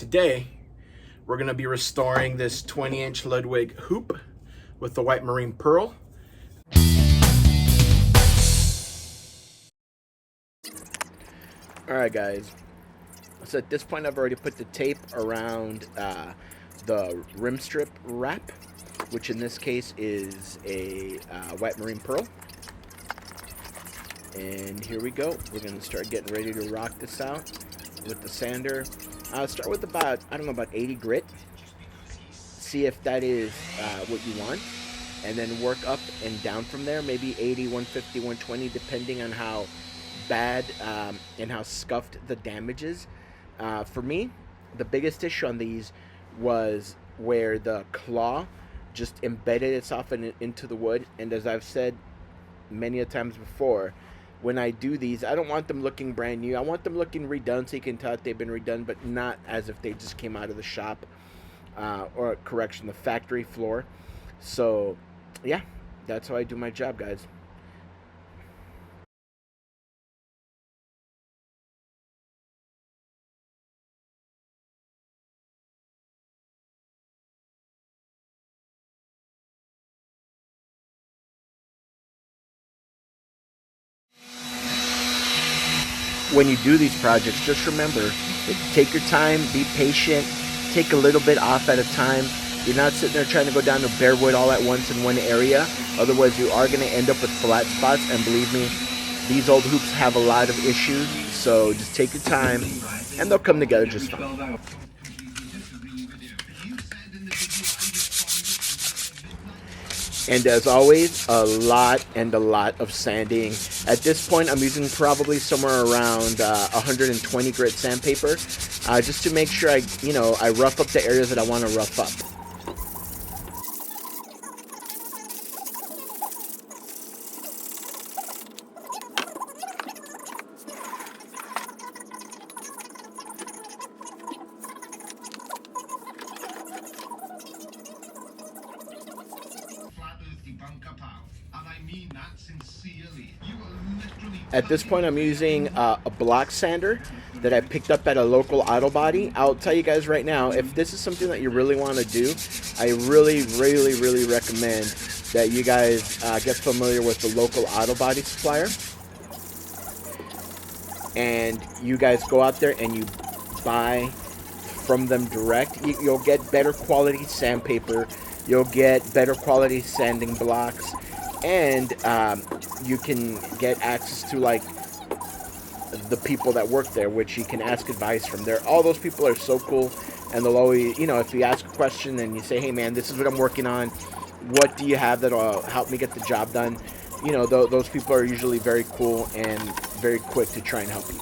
Today, we're going to be restoring this 20-inch LUDWIG hoop with the white marine pearl. Alright guys, so at this point I've already put the tape around the rim strip wrap, which in this case is a white marine pearl. And here we go. We're going to start getting ready to rock this out with the sander. I'll start with about 80 grit. See if that is what you want. And then work up and down from there. Maybe 80, 150, 120, depending on how bad and how scuffed the damage is. For me, the biggest issue on these was where the claw just embedded itself into the wood. And as I've said many a times before, when I do these, I don't want them looking brand new. I want them looking redone so you can tell that they've been redone, but not as if they just came out of the shop or, correction, the factory floor. So, yeah, that's how I do my job, guys. When you do these projects, just remember, take your time, be patient, take a little bit off at a time. You're not sitting there trying to go down to bare wood all at once in one area. Otherwise, you are going to end up with flat spots. And believe me, these old hoops have a lot of issues. So just take your time, and they'll come together just fine. And as always, a lot of sanding. At this point, I'm using probably somewhere around 120 grit sandpaper, just to make sure I rough up the areas that I want to rough up. At this point, I'm using a block sander that I picked up at a local auto body. I'll tell you guys right now, if this is something that you really want to do, I really recommend that you guys get familiar with the local auto body supplier. And you guys go out there and you buy from them direct. You'll get better quality sandpaper. You'll get better quality sanding blocks. And you can get access to like the people that work there, which you can ask advice from there. All those people are so cool, and they'll always, if you ask a question and you say, hey man, this is what I'm working on, what do you have that'll help me get the job done? Those people are usually very cool and very quick to try and help you.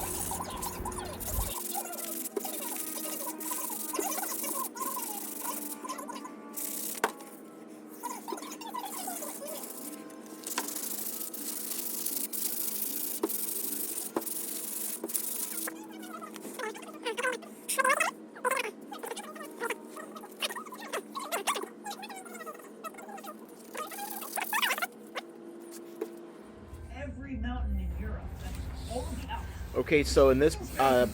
Okay, so in this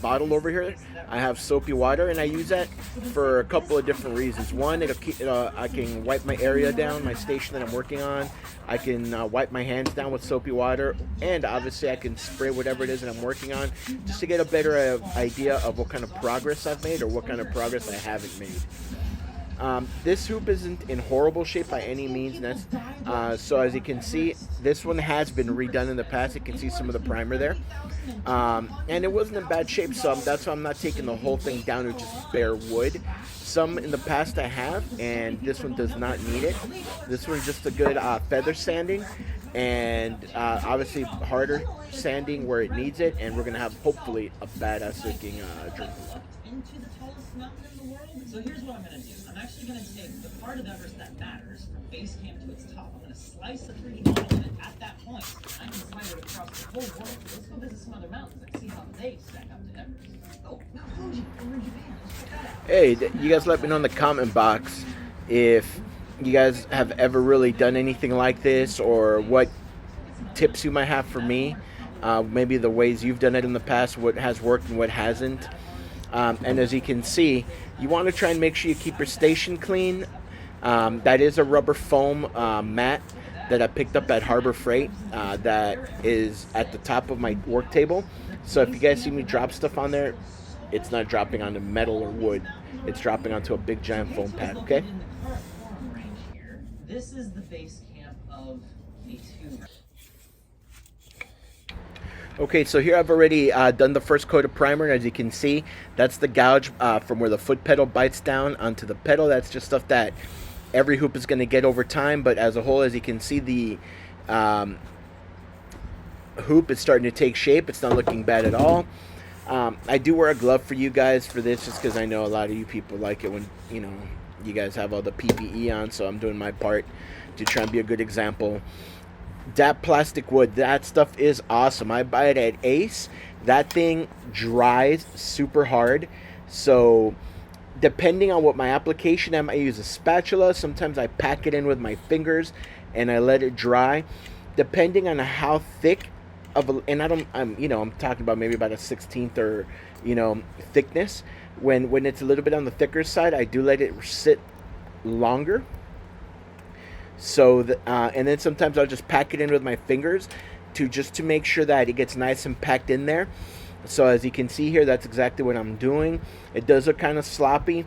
bottle over here, I have soapy water, and I use that for a couple of different reasons. One, I can wipe my area down, my station that I'm working on. I can wipe my hands down with soapy water, and obviously I can spray whatever it is that I'm working on, just to get a better idea of what kind of progress I've made or what kind of progress I haven't made. This hoop isn't in horrible shape by any means. So as you can see, this one has been redone in the past. You can see some of the primer there. And it wasn't in bad shape, so that's why I'm not taking the whole thing down to just bare wood. Some in the past I have, and this one does not need it. This one's just a good feather sanding, and obviously harder sanding where it needs it, and we're going to have hopefully a badass looking drink. Into the tallest mountain in the world. So here's what I'm going to do. I'm actually going to take the part of Everest that matters, from base camp to its top. I'm going to slice the 3D model, and at that point, I can slide it across the whole world. Let's go visit some other mountains and see how they stack up to Everest. Oh, Mount Fuji over in Japan. Let's check that out. Hey, you guys let me know in the comment box if you guys have ever really done anything like this, or what tips you might have for me. Maybe the ways you've done it in the past, what has worked and what hasn't. And as you can see, you want to try and make sure you keep your station clean. That is a rubber foam mat that I picked up at Harbor Freight that is at the top of my work table. So if you guys see me drop stuff on there, it's not dropping onto metal or wood. It's dropping onto a big giant foam pad, okay? This is the base camp of the two. Okay, so here I've already done the first coat of primer, and as you can see, that's the gouge from where the foot pedal bites down onto the pedal. That's just stuff that every hoop is going to get over time, but as a whole, as you can see, the hoop is starting to take shape. It's not looking bad at all. I do wear a glove for you guys for this, just because I know a lot of you people like it when, you know, you guys have all the PPE on, so I'm doing my part to try and be a good example. That plastic wood, that stuff is awesome. I buy it at Ace. That thing dries super hard, so depending on what my application, I might use a spatula. Sometimes I pack it in with my fingers and I let it dry. Depending on how thick of a, and I'm talking about maybe about a 1/16 or, thickness. When it's a little bit on the thicker side, I do let it sit longer. So, and then sometimes I'll just pack it in with my fingers to make sure that it gets nice and packed in there. So as you can see here, that's exactly what I'm doing. It does look kind of sloppy,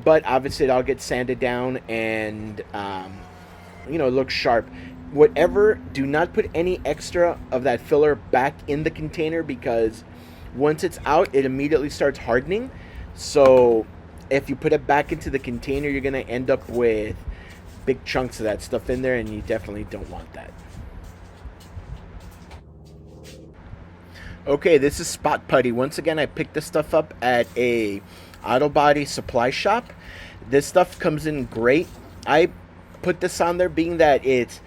but obviously it all gets sanded down and, it looks sharp. Do not put any extra of that filler back in the container, because once it's out, it immediately starts hardening. So if you put it back into the container, you're going to end up with big chunks of that stuff in there, and you definitely don't want that. Okay, this is spot putty. Once again, I picked this stuff up at a auto body supply shop. This stuff comes in great. I put this on there being that it's,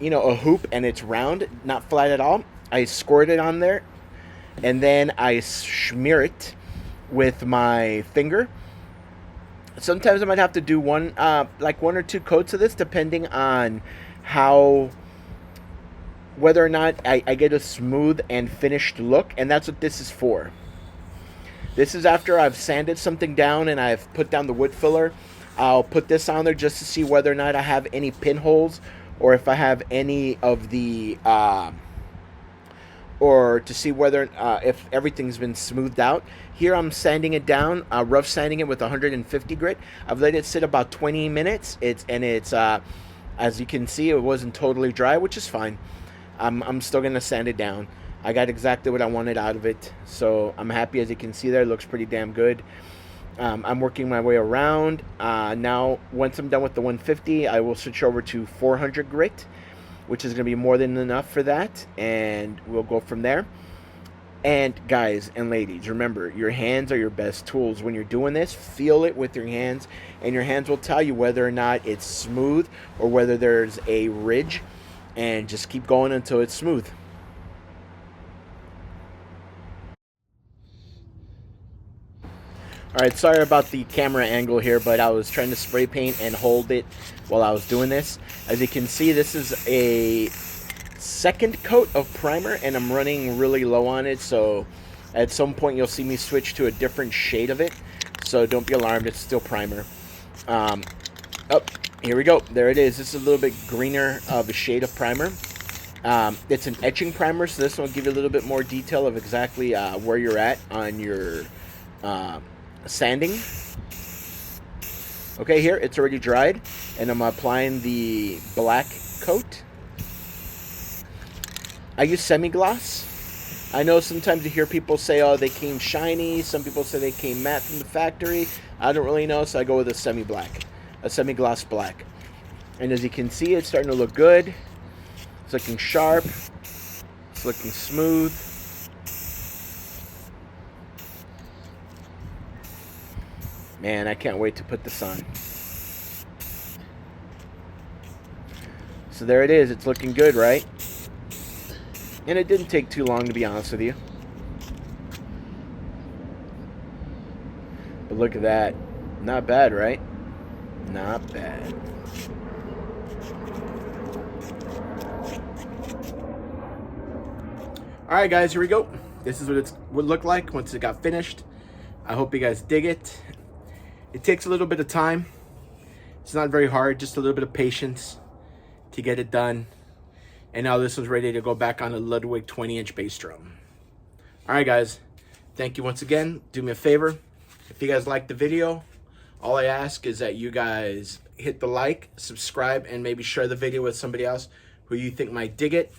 a hoop and it's round, not flat at all. I squirt it on there, and then I smear it with my finger. Sometimes I might have to do one or two coats of this, depending on whether or not I get a smooth and finished look, and that's what this is for. This is after I've sanded something down and I've put down the wood filler. I'll put this on there just to see whether or not I have any pinholes, or if I have any of the, or to see whether if everything's been smoothed out. Here I'm sanding it down, rough sanding it with 150 grit. I've let it sit about 20 minutes. It's as you can see, it wasn't totally dry, which is fine. I'm still gonna sand it down. I got exactly what I wanted out of it, so I'm happy. As you can see there, it looks pretty damn good. I'm working my way around. Now, once I'm done with the 150, I will switch over to 400 grit, which is going to be more than enough for that, and we'll go from there. And guys and ladies, remember, your hands are your best tools. When you're doing this, feel it with your hands, and your hands will tell you whether or not it's smooth or whether there's a ridge, and just keep going until it's smooth. Alright, sorry about the camera angle here, but I was trying to spray paint and hold it while I was doing this. As you can see, this is a second coat of primer, and I'm running really low on it, so at some point you'll see me switch to a different shade of it. So don't be alarmed, it's still primer. Oh, here we go. There it is. This is a little bit greener of a shade of primer. It's an etching primer, so this one will give you a little bit more detail of exactly where you're at on your sanding. Okay, here it's already dried, and I'm applying the black coat. I use semi-gloss. I know sometimes you hear people say, oh, they came shiny. Some people say they came matte from the factory. I don't really know, so I go with a semi-black, a semi-gloss black. And as you can see, it's starting to look good. It's looking sharp. It's looking smooth. Man, I can't wait to put this on. So there it is. It's looking good, right? And it didn't take too long, to be honest with you. But look at that. Not bad, right? Not bad. Alright guys, here we go. This is what it would look like once it got finished. I hope you guys dig it. It takes a little bit of time. It's not very hard, just a little bit of patience to get it done. And now this one's ready to go back on a Ludwig 20-inch bass drum. All right, guys. Thank you once again. Do me a favor. If you guys liked the video, all I ask is that you guys hit the like, subscribe, and maybe share the video with somebody else who you think might dig it.